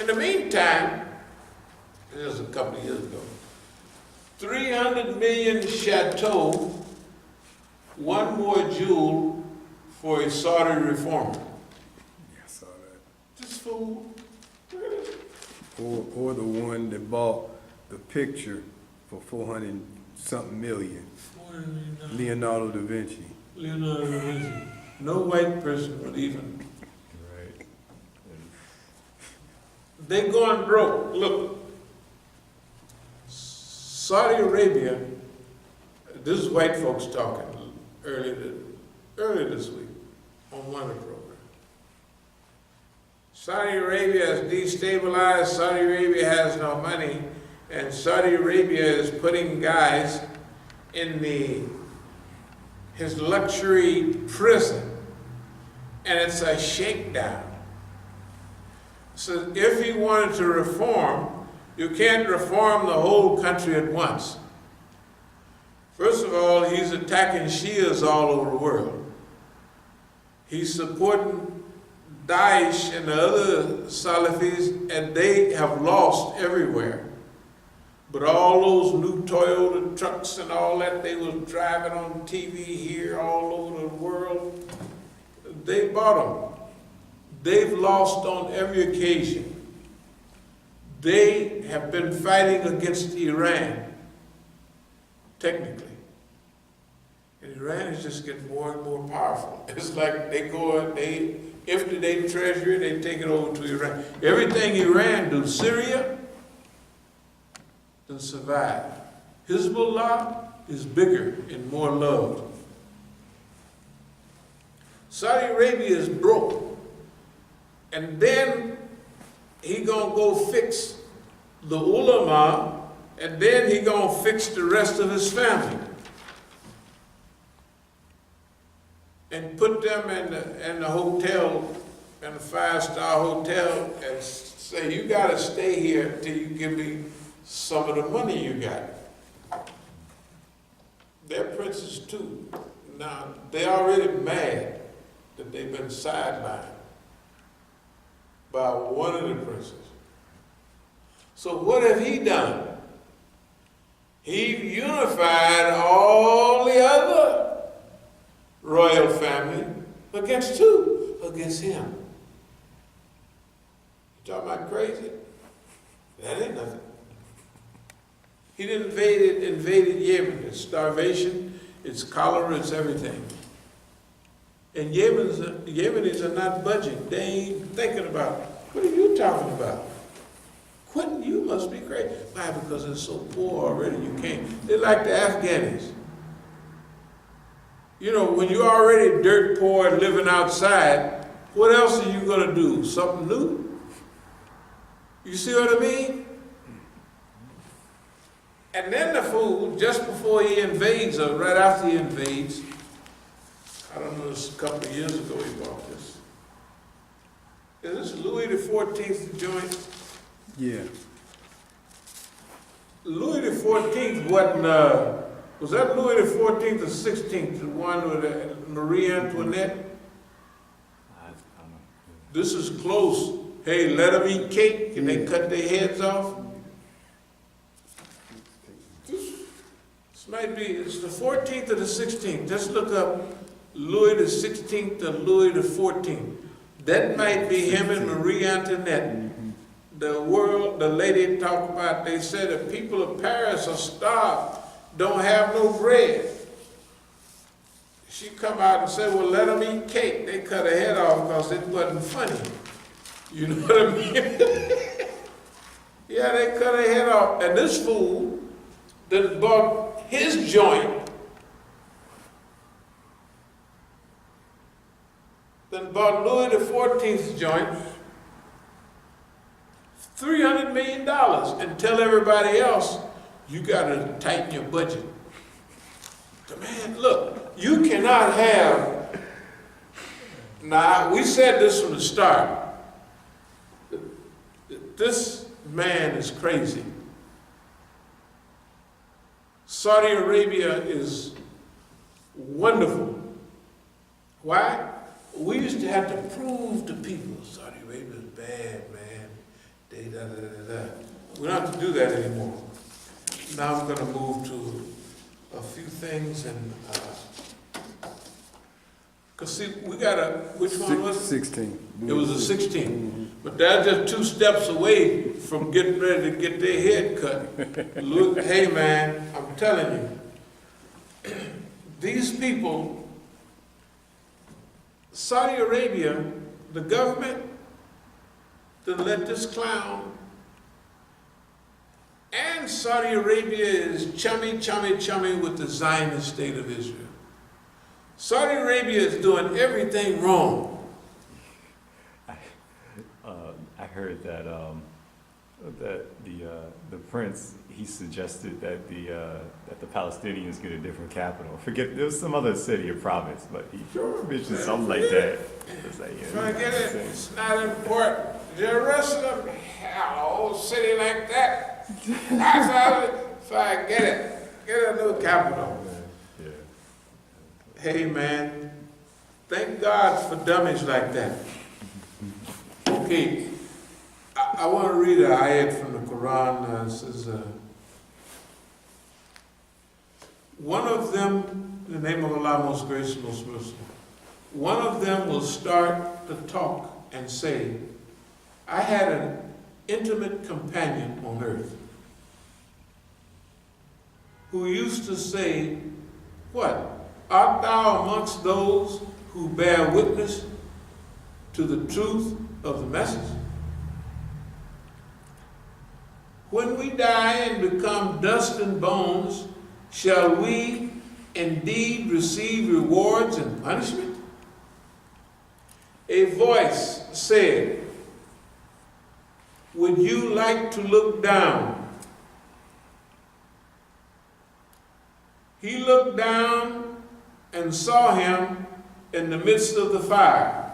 In the meantime, this was a couple of years ago, 300 million chateau, one more jewel for a Saudi reformer. Yeah, I saw that. This fool. Or the one that bought the picture for 400-something million. Leonardo da Vinci. Leonardo da Vinci. No white person would even. Right. They going broke. Look, Saudi Arabia, this is white folks talking earlier this week on one of the programs. Saudi Arabia has destabilized, Saudi Arabia has no money, and Saudi Arabia is putting guys in his luxury prison, and it's a shakedown. So if he wanted to reform, you can't reform the whole country at once. First of all, he's attacking Shias all over the world. He's supporting Daesh and the other Salafis, and they have lost everywhere. But all those new Toyota trucks and all that they was driving on TV here all over the world, they bought them. They've lost on every occasion. They have been fighting against Iran, technically. And Iran is just getting more and more powerful. It's like they go and if they treasure it, they take it over to Iran. Everything Iran do, Syria, doesn't survive. Hezbollah is bigger and more loved. Saudi Arabia is broke. And then he gonna go fix the ulama, and then he gonna fix the rest of his family. And put them in the hotel, in a 5-star hotel, and say, you gotta stay here till you give me some of the money you got. They're princes too. Now, they're already mad that they've been sidelined by one of the princes. So what have he done? He unified all the other royal family against who? Against him. You talking about crazy? That ain't nothing. He invaded Yemen. It's starvation, it's cholera, it's everything. And Yemenis are not budging. They ain't thinking about it. What are you talking about? Quentin, you must be crazy. Why? Because they're so poor already, you can't. They're like the Afghanis. You know, when you're already dirt poor and living outside, what else are you going to do? Something new? You see what I mean? And then the fool, just before he invades, or right after he invades, I don't know, this a couple of years ago he bought this. Is this Louis XIV joint? Yeah. Louis XIV wasn't, was that Louis XIV or XVI, the one with Marie Antoinette? This is close. Hey, let them eat cake. Can they cut their heads off? This might be, it's the 14th or the 16th. Just look up Louis XVI to Louis XIV. That might be him and Marie Antoinette. The lady talked about, they said the people of Paris are starved, don't have no bread. She come out and said, well, let them eat cake. They cut her head off because it wasn't funny. You know what I mean? Yeah, they cut her head off. And this fool that bought his joint, then bought Louis XIV's joint, $300 million, and tell everybody else, you got to tighten your budget. Man, look, you cannot have, now we said this from the start, this man is crazy. Saudi Arabia is wonderful. Why? We used to have to prove to people, Saudi Arabia is bad, man. They We don't have to do that anymore. Now I'm going to move to a few things and, because see, we got which one was it? 16. It was a 16. But they're just 2 steps away from getting ready to get their head cut. Look, hey man, I'm telling you, these people, Saudi Arabia, the government, to let this clown, and Saudi Arabia is chummy with the Zionist state of Israel. Saudi Arabia is doing everything wrong. I heard that the prince, he suggested that the Palestinians get a different capital. Forget, there was some other city or province, but he mentioned something like that. It's like, yeah, Forget it. It's not important. Jerusalem, hell, a whole city like that. That's how if I get it. Get a new capital. Yeah. Hey man, thank God for dummies like that. Okay, I want to read an ayat from the Quran. It says, one of them, in the name of Allah, most gracious, most merciful, one of them will start to talk and say, I had an intimate companion on earth who used to say, what? Art thou amongst those who bear witness to the truth of the message? When we die and become dust and bones, shall we indeed receive rewards and punishment? A voice said, would you like to look down? He looked down and saw him in the midst of the fire.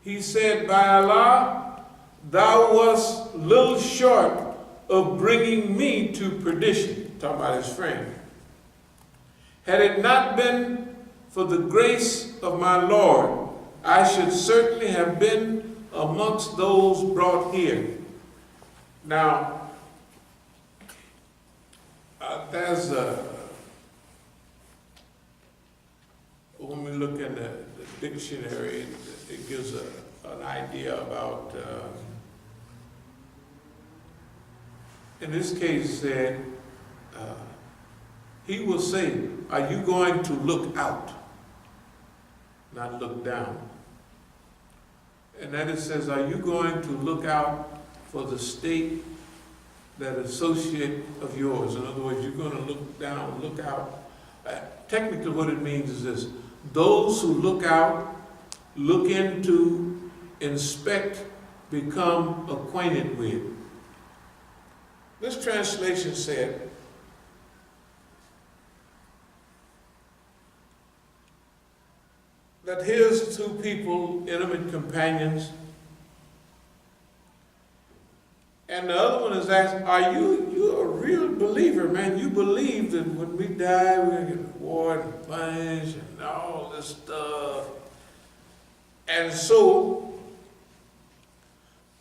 He said, by Allah, thou wast little short of bringing me to perdition. Talking about his friend. Had it not been for the grace of my Lord, I should certainly have been amongst those brought here. Now, there's when we look in the dictionary, it gives an idea about, in this case, said, he will say, are you going to look out, not look down? And then it says, are you going to look out for the state, that associate of yours? In other words, you're going to look down, look out. Technically what it means is this: those who look out, look into, inspect, become acquainted with. This translation said, that here's 2 people, intimate companions, and the other one is asked, are you a real believer, man? You believe that when we die, we're going to get reward and punish and all this stuff. And so,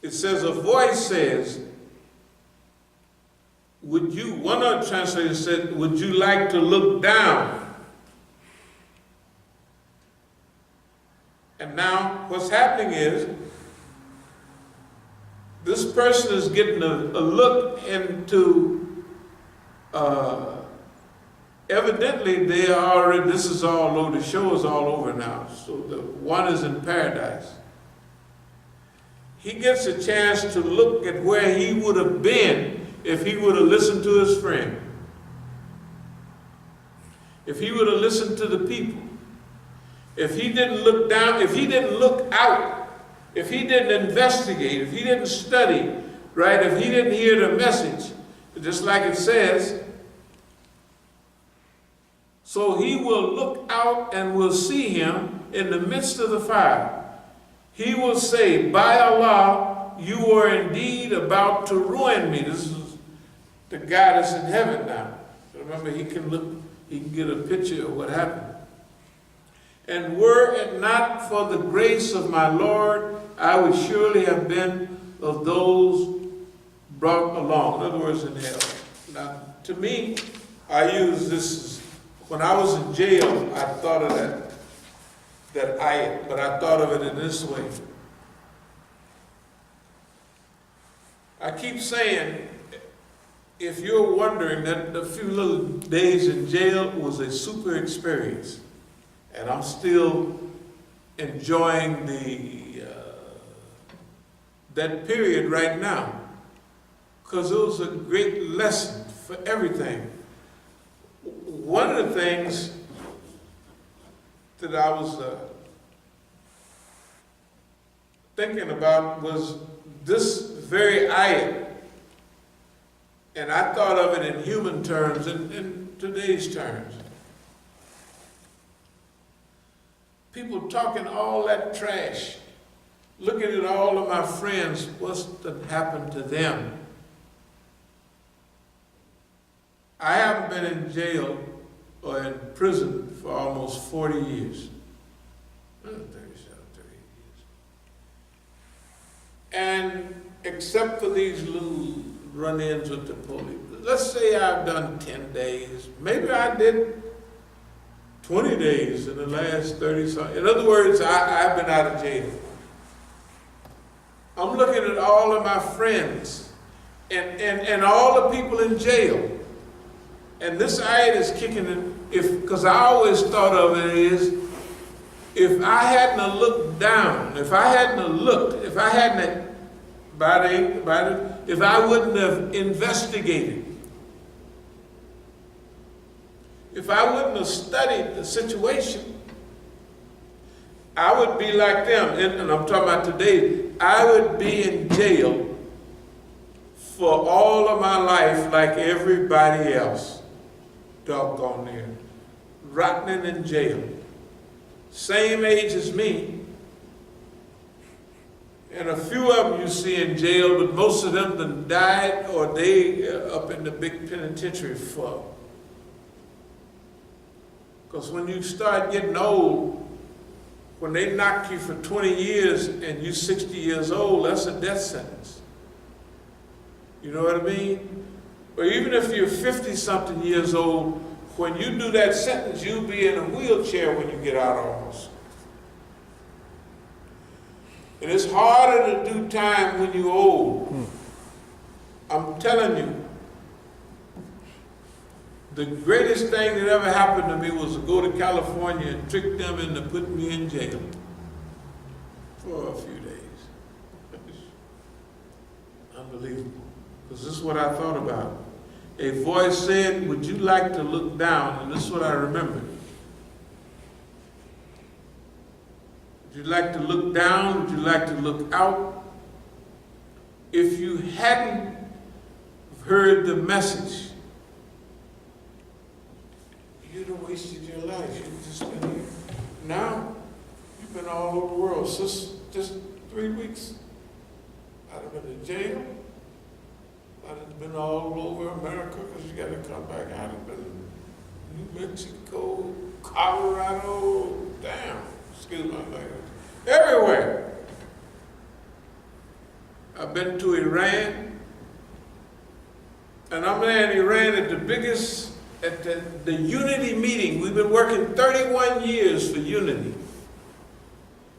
it says, a voice says, would you, one of the translators said, would you like to look down? And now, what's happening is, this person is getting a look into, evidently they are already, this is all over, the show is all over now. So the one is in paradise. He gets a chance to look at where he would have been if he would have listened to his friend. If he would have listened to the people. If he didn't look down, if he didn't look out, if he didn't investigate, if he didn't study, right, if he didn't hear the message, just like it says, so he will look out and will see him in the midst of the fire. He will say, by Allah, you are indeed about to ruin me. This is the guy that's in heaven now. Remember, he can look, he can get a picture of what happened. And were it not for the grace of my Lord, I would surely have been of those brought along, in other words, in hell. Now, to me, I use this, when I was in jail, I thought of that ayat, but I thought of it in this way. I keep saying, if you're wondering, that the few little days in jail was a super experience, and I'm still enjoying that period right now, because it was a great lesson for everything. One of the things that I was thinking about was this very ayat, and I thought of it in human terms, in today's terms. People talking all that trash, looking at all of my friends, what's done happened to them. I haven't been in jail or in prison for almost 40 years. 37, 38 years. And except for these little run-ins with the police, let's say I've done 10 days. Maybe I did 20 days in the last 30 something. In other words, I've been out of jail. I'm looking at all of my friends and all the people in jail. And this ayat is kicking in, because I always thought of it as, if I hadn't looked down, if I hadn't looked, if I hadn't, if I wouldn't have investigated, if I wouldn't have studied the situation, I would be like them. And I'm talking about today, I would be in jail for all of my life like everybody else. Doggone near. Rotting in jail. Same age as me. And a few of them you see in jail, but most of them done died or they up in the big penitentiary for. Because when you start getting old, when they knock you for 20 years and you're 60 years old, that's a death sentence. You know what I mean? Or even if you're 50-something years old, when you do that sentence, you'll be in a wheelchair when you get out almost. And it's harder to do time when you're old. I'm telling you, the greatest thing that ever happened to me was to go to California and trick them into putting me in jail for a few days. Unbelievable. Because this is what I thought about. A voice said, would you like to look down? And this is what I remembered. Would you like to look down? Would you like to look out? If you hadn't heard the message, you'd have wasted your life. You've just been here. Now, you've been all over the world. Since just 3 weeks, I'd have been in jail. I'd have been all over America because you got to come back. I'd have been in New Mexico, Colorado, damn, excuse my language, everywhere. I've been to Iran, and I'm there in Iran at the biggest, at the unity meeting. We've been working 31 years for unity.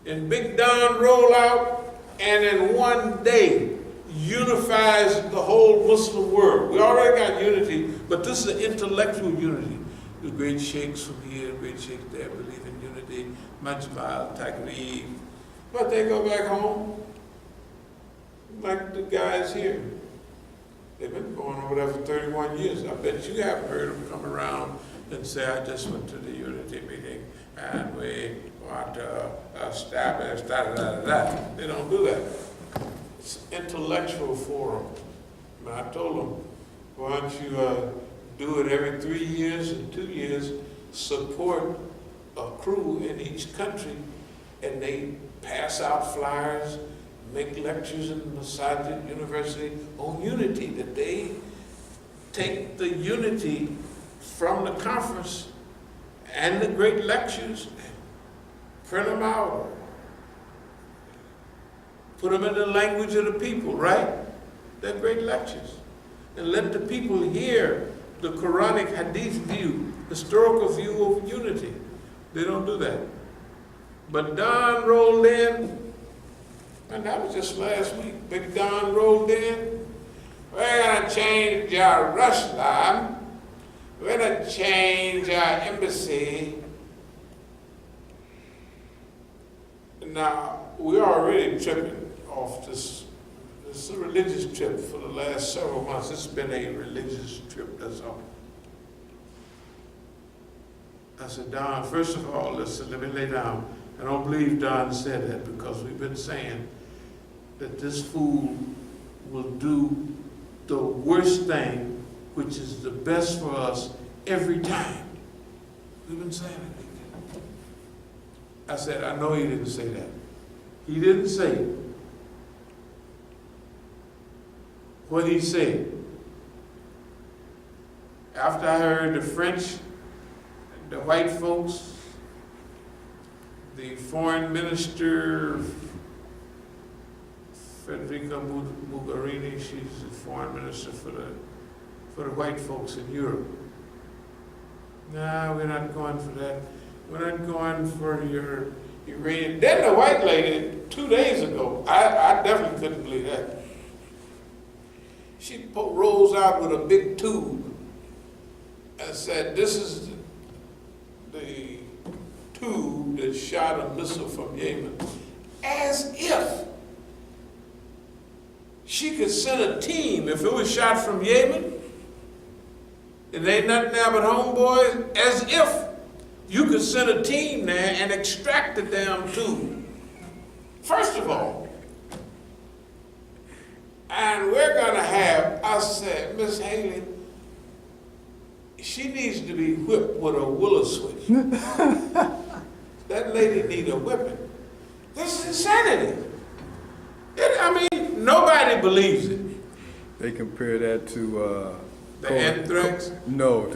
And Big Don rollout, and in one day, unifies the whole Muslim world. We already got unity, but this is an intellectual unity. The great sheikhs from here, the great sheikhs there believe in unity, Majma al-Taqreeb. But they go back home, like the guys here. They've been going over there for 31 years. I bet you haven't heard them come around and say, I just went to the unity meeting and we want to establish da-da-da-da-da. They don't do that. It's an intellectual forum. And I told them, why don't you do it every 3 years and 2 years, support a crew in each country, and they pass out flyers, make lectures in Masjid University on unity, that they take the unity from the conference and the great lectures, print them out, Put them in the language of the people, right? They're great lectures. And let the people hear the Quranic hadith view, historical view of unity. They don't do that. But Don rolled in, and that was just last week. Big Don rolled in. We're going to change Jerusalem. We're going to change our embassy. Now, we're already tripping off this. It's a religious trip for the last several months. It's been a religious trip, that's all. I said, Don, first of all, listen, let me lay down. I don't believe Don said that because we've been saying that this fool will do the worst thing, which is the best for us every time. We've been saying it. I said, I know he didn't say that. He didn't say it. What he said. After I heard the French, the white folks, the foreign minister, Federica Mogherini, she's the foreign minister for the white folks in Europe. No, we're not going for that. We're not going for your Iranian. Then the white lady, 2 days ago, I definitely couldn't believe that. She rolls out with a big tube and said, this is the tube that shot a missile from Yemen. As if she could send a team, if it was shot from Yemen, and they ain't nothing there but homeboys, as if you could send a team there and extract the damn tube. First of all, and we're going to have, I said, Miss Haley, she needs to be whipped with a willow switch. That lady needs a whipping. This is insanity. I mean, nobody believes it. They compare that to The anthrax? No,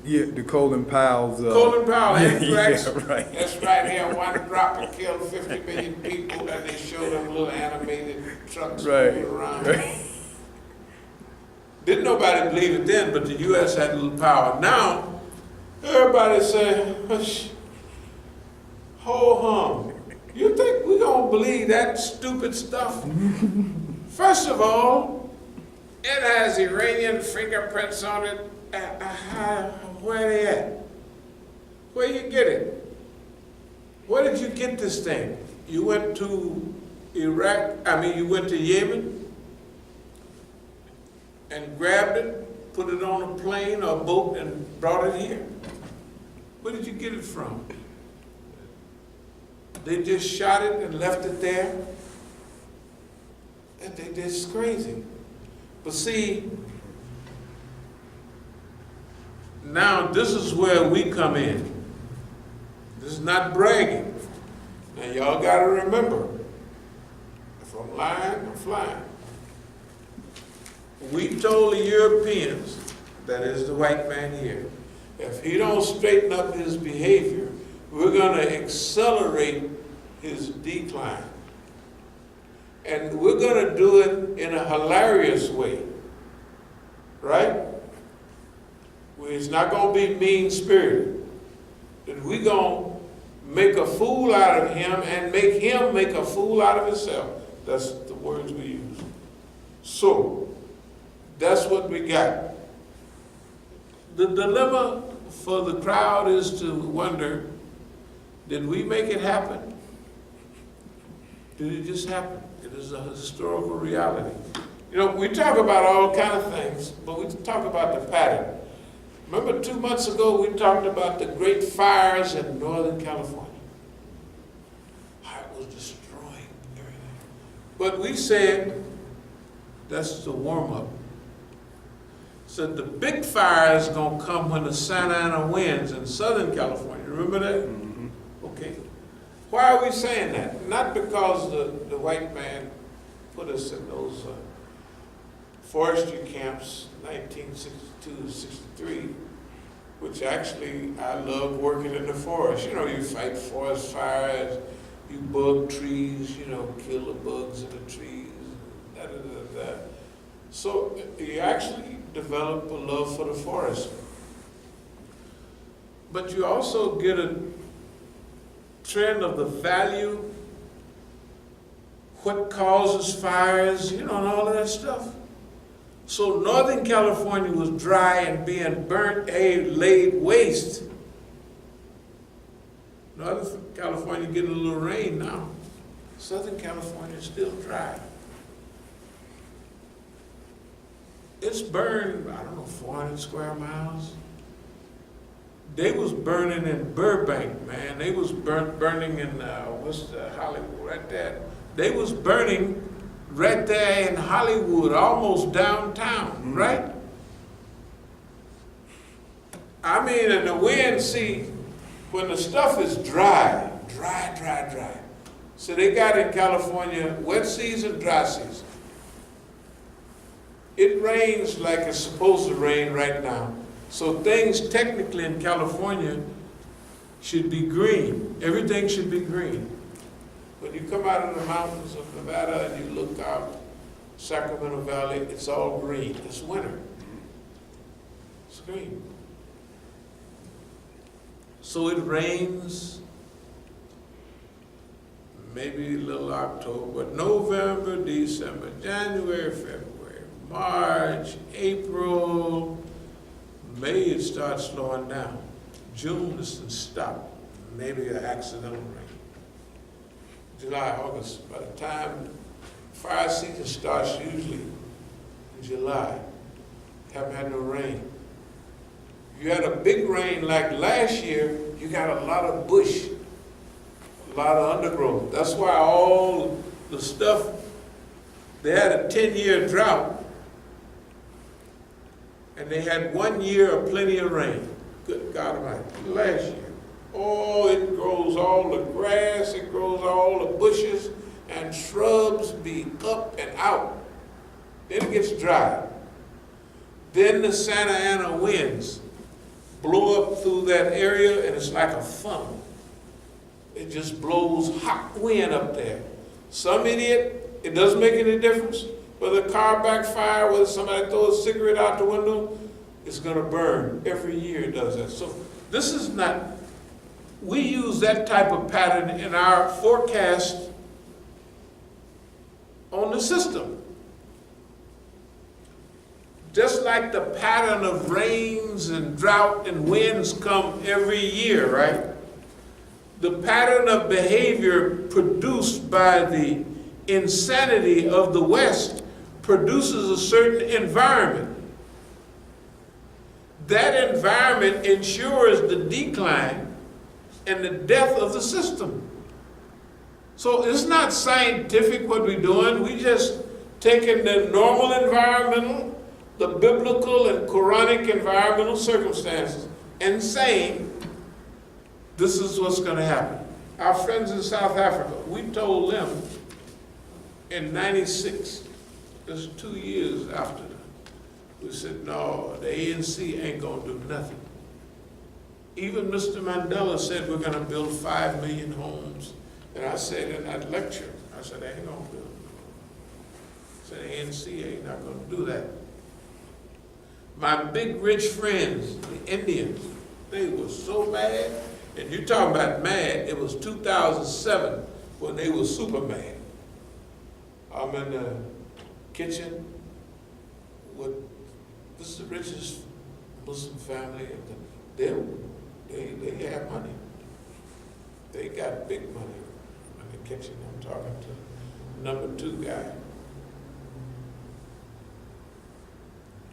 the Colin Powell's. Colin Powell, anthrax. Yeah, right. That's right here. One drop and killed 50 million people, and they showed them little animated trucks moving around. Right. Didn't nobody believe it then, but the U.S. had a little power. Now, everybody say, ho hum. You think we're going to believe that stupid stuff? First of all, it has Iranian fingerprints on it. Where they at? Where you get it? Where did you get this thing? You went to you went to Yemen and grabbed it, put it on a plane or a boat and brought it here. Where did you get it from? They just shot it and left it there? That's crazy. But see, now this is where we come in. This is not bragging. Now y'all got to remember, if I'm lying, I'm flying. We told the Europeans, that is the white man here, if he don't straighten up his behavior, we're going to accelerate his decline. And we're going to do it in a hilarious way, right? It's not going to be mean-spirited. We're going to make a fool out of him and make him make a fool out of himself. That's the words we use. So, that's what we got. The dilemma for the crowd is to wonder, did we make it happen? Did it just happen? It is a historical reality. You know, we talk about all kinds of things, but we talk about the pattern. Remember 2 months ago we talked about the great fires in Northern California. How it was destroying everything. But we said, that's the warm-up. Said the big fire is going to come when the Santa Ana winds in Southern California. Remember that? Mm-hmm. Okay. Why are we saying that? Not because the white man put us in those forestry camps, 1962 to 63, which actually I love working in the forest. You know, you fight forest fires, You bug trees, you know, kill the bugs in the trees, da da da da. So you actually develop a love for the forest. But you also get a trend of the value, what causes fires, you know, and all of that stuff. So Northern California was dry and being burnt, laid waste. Northern California getting a little rain now. Southern California is still dry. It's burned, I don't know, 400 square miles. They was burning in Burbank, man. They was burning in, Hollywood, right there. They was burning right there in Hollywood, almost downtown, right? I mean, and the wind, see, when the stuff is dry. So they got in California wet season, dry season. It rains like it's supposed to rain right now. So things technically in California should be green. Everything should be green. When you come out of the mountains of Nevada and you look out Sacramento Valley, it's all green. It's winter. It's green. So it rains, maybe a little October, but November, December, January, February, March, April, May it starts slowing down. June it stops. Maybe an accidental rain. July, August, by the time fire season starts usually in July, haven't had no rain. You had a big rain like last year, you got a lot of bush, a lot of undergrowth. That's why all the stuff, they had a 10-year drought, and they had 1 year of plenty of rain. Good God Almighty, last year. Oh, it grows all the grass, it grows all the bushes, and shrubs be up and out. Then it gets dry. Then the Santa Ana winds blow up through that area, and it's like a funnel. It just blows hot wind up there. Some idiot, it doesn't make any difference whether a car backfire, whether somebody throws a cigarette out the window, it's going to burn. Every year it does that. So this is not, we use that type of pattern in our forecast on the system. Just like the pattern of rains and drought and winds come every year, right? The pattern of behavior produced by the insanity of the West produces a certain environment. That environment ensures the decline and the death of the system. So it's not scientific what we're doing. We just taking the normal environmental, the biblical and Quranic environmental circumstances and saying, this is what's going to happen. Our friends in South Africa, we told them in 96, this is 2 years after that, we said, no, the ANC ain't going to do nothing. Even Mr. Mandela said we're going to build 5 million homes. And I said in that lecture, I said, they ain't going to build. I said, the ANC ain't not going to do that. My big rich friends, the Indians, they were so mad. And you're talking about mad, it was 2007 when they were super mad. I'm in the kitchen with, this is the richest Muslim family. They have money. They got big money in the kitchen. I'm talking to number 2 guy.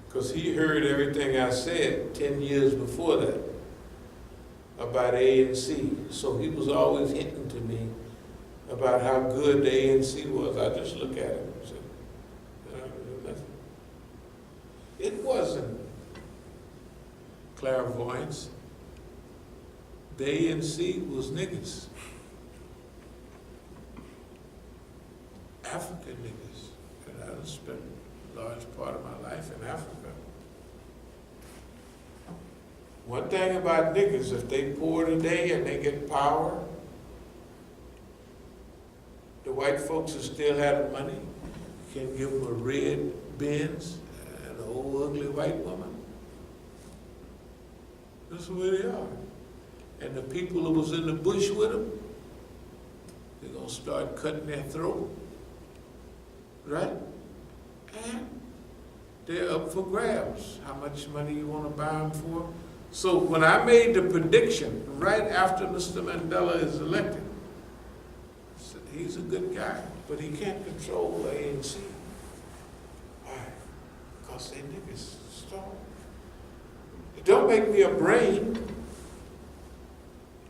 Because he heard everything I said 10 years before that about ANC. So he was always hinting to me about how good the ANC was. I just look at him and say, nothing. It wasn't clairvoyance. The ANC was niggas. African niggas. And I spent a large part of my life in Africa. One thing about niggas, if they pour today and they get power, The white folks that still had the money can give them a red Benz and an old ugly white woman. That's the way they are. And the people that was in the bush with them, they're going to start cutting their throat. Right? And they're up for grabs. How much money you want to buy them for? So when I made the prediction right after Mr. Mandela is elected, I said, he's a good guy, but he can't control the ANC. Why? Because they niggas stole. It don't make me a brain.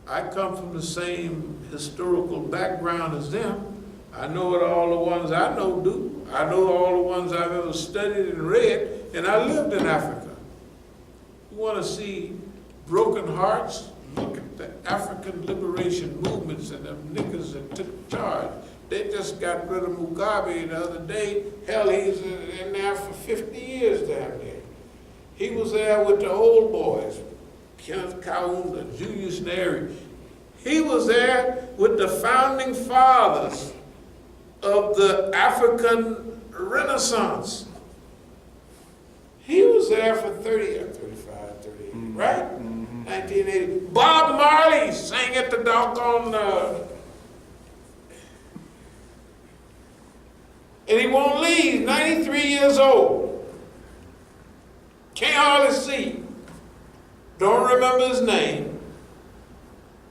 I come from the same historical background as them. I know what all the ones I know do. I know all the ones I've ever studied and read, and I lived in Africa. You want to see broken hearts? Look at the African liberation movements and the niggas that took charge. They just got rid of Mugabe the other day. Hell, he's in there for 50 years down there. He was there with the old boys, Kenneth Kaunda, Julius Nyerere. He was there with the founding fathers of the African Renaissance. He was there for 30 or 35, 38, right? 1980. Bob Marley sang at the doggone, and he won't leave, 93 years old. Can't hardly see. Don't remember his name.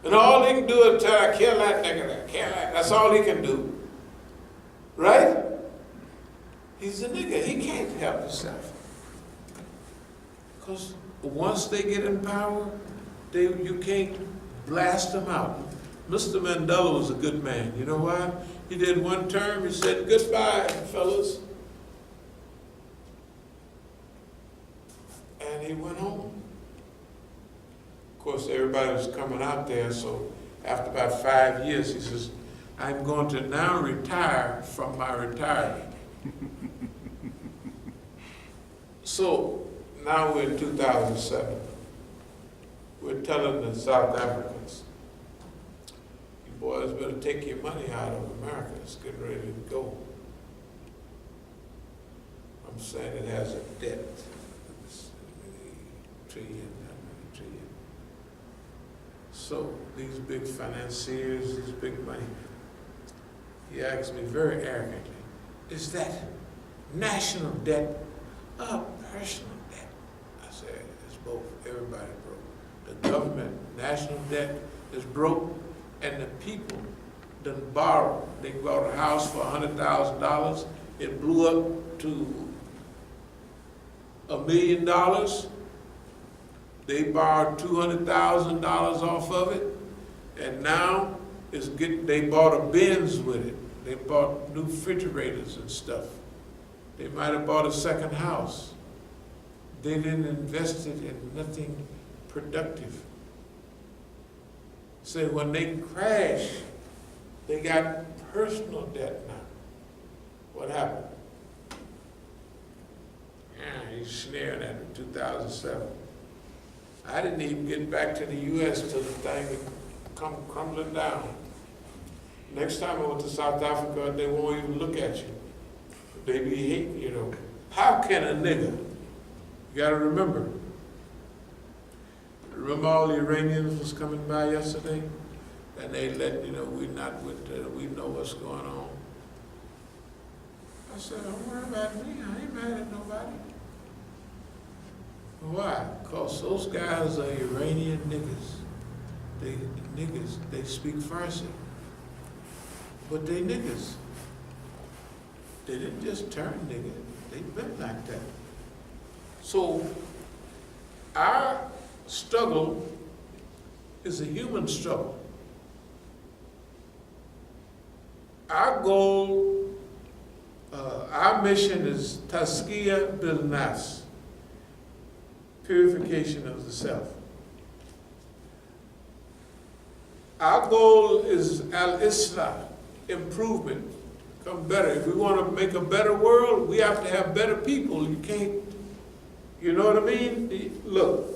And all he can do is tell, I kill that nigga, that's all he can do. Right? He's a nigga, he can't help himself. Because once they get in power, you can't blast them out. Mr. Mandela was a good man. You know why? He did one term, he said, goodbye, fellas. And he went home. Of course, everybody was coming out there, so after about 5 years, he says, I'm going to now retire from my retirement. So now we're in 2007. We're telling the South Africans, you boys better take your money out of America. It's getting ready to go. I'm saying it has a debt. It's trillion. So these big financiers, these big money, he asked me very arrogantly, is that national debt or personal debt? I said, it's both. Everybody broke. The government, national debt is broke, and the people done borrowed. They bought a house for $100,000. It blew up to $1 million. They borrowed $200,000 off of it, and now they bought a Benz with it. They bought new refrigerators and stuff. They might have bought a second house. They didn't invest it in nothing productive. So when they crash, they got personal debt now. What happened? He's sneering at it, 2007. I didn't even get back to the U.S. till the thing would come crumbling down. Next time I went to South Africa, they won't even look at you. They be hating, you know. How can a nigga, you gotta remember all the Iranians was coming by yesterday? And they let, we know what's going on. I said, don't worry about me, I ain't mad at nobody. Why? Because those guys are Iranian niggas. They speak Farsi. But they niggas. They didn't just turn nigga. They've been like that. So our struggle is a human struggle. Our goal, our mission is Tazkiyah bil Nafs. Purification of the self. Our goal is al-Islah, improvement, become better. If we want to make a better world, we have to have better people. You can't, you know what I mean? Look,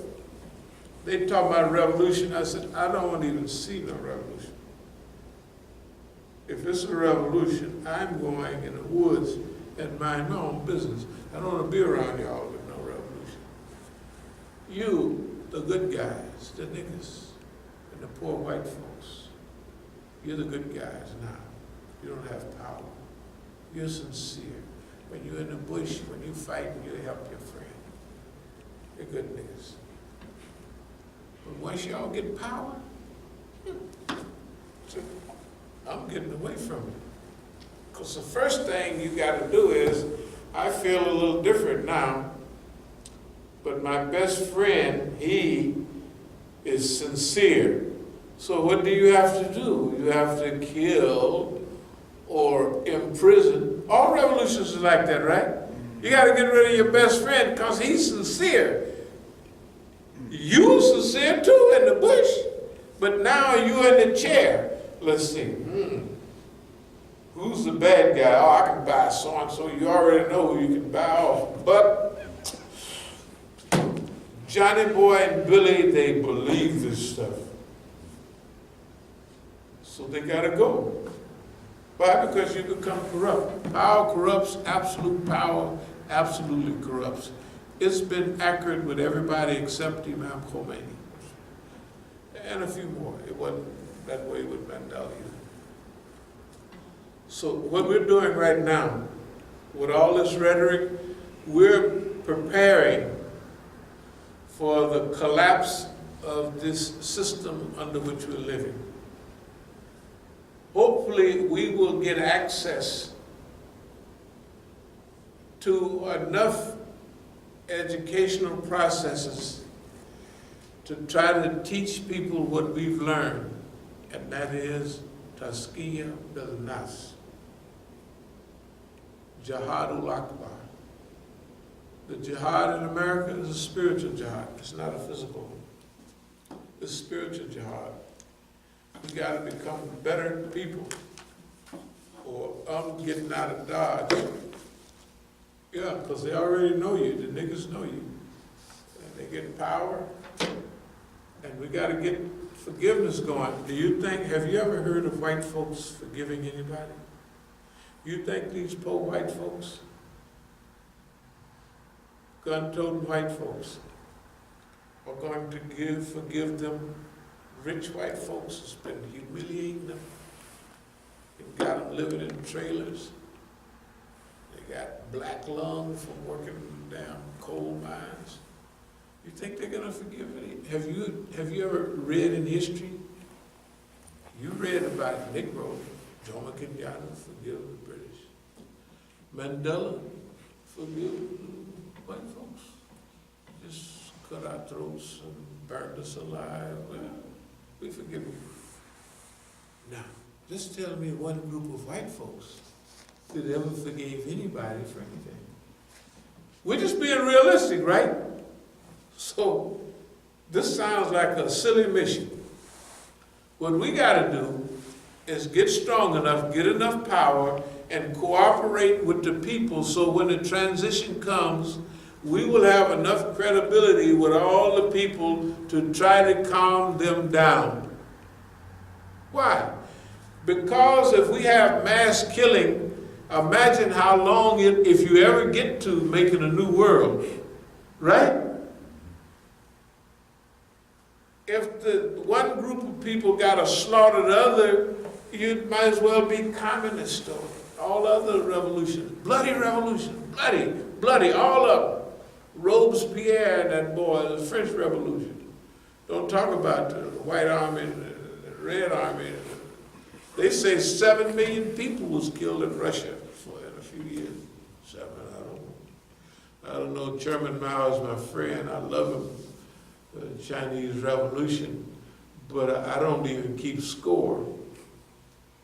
they talk about revolution. I said, I don't want to even see no revolution. if it's a revolution, I'm going in the woods and mind my own business. I don't want to be around y'all with no revolution. You, the good guys, the niggas, and the poor white folks, you're the good guys now. You don't have power. You're sincere. When you're in the bush, when you fight, you help your friend. You're good niggas. But once y'all get power, I'm getting away from it. Because the first thing you got to do is, I feel a little different now, but my best friend, he is sincere. So what do you have to do? You have to kill or imprison. All revolutions are like that, right? You got to get rid of your best friend because he's sincere. You sincere too in the bush, but now you're in the chair. Let's see. Who's the bad guy? Oh, I can buy so-and-so. You already know who you can buy off. But Johnny Boy and Billy, they believe this stuff. So they got to go. Why? Because you become corrupt. Power corrupts. Absolute power absolutely corrupts. It's been accurate with everybody except Imam Khomeini. And a few more. It wasn't that way with Mandela either. So what we're doing right now, with all this rhetoric, we're preparing for the collapse of this system under which we're living. Hopefully we will get access to enough educational processes to try to teach people what we've learned, and that is Tazkiyah bil-Nafs, Jihadul Akbar. The jihad in America is a spiritual jihad. It's not a physical one. It's spiritual jihad. We got to become better people, or I'm getting out of Dodge. Yeah, because they already know you. The niggas know you. And they get power. And we got to get forgiveness going. Do you think, have you ever heard of white folks forgiving anybody? You think these poor white folks, gun-toting white folks, are going to forgive them? Rich white folks has been humiliating them. They've got them living in trailers. They got black lung from working down coal mines. You think they're gonna forgive it? Have you ever read in history? You read about Negro, Jomo Kenyatta forgive the British. Mandela forgive white folks. Just cut our throats and burned us alive. Well, we forgive you. Now, just tell me one group of white folks that ever forgave anybody for anything. We're just being realistic, right? So, this sounds like a silly mission. What we gotta do is get strong enough, get enough power, and cooperate with the people so when the transition comes, we will have enough credibility with all the people to try to calm them down. Why? Because if we have mass killing, imagine how long if you ever get to making a new world, right? If the one group of people got to slaughter the other, you might as well be communist or all other revolutions. Bloody revolution, bloody, all of them. Robespierre and that boy, the French Revolution. Don't talk about the White Army and the Red Army. They say 7 million people was killed in Russia in a few years. 7, I don't know. Chairman Mao is my friend. I love him. The Chinese Revolution. But I don't even keep score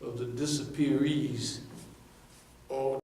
of the disappearees. All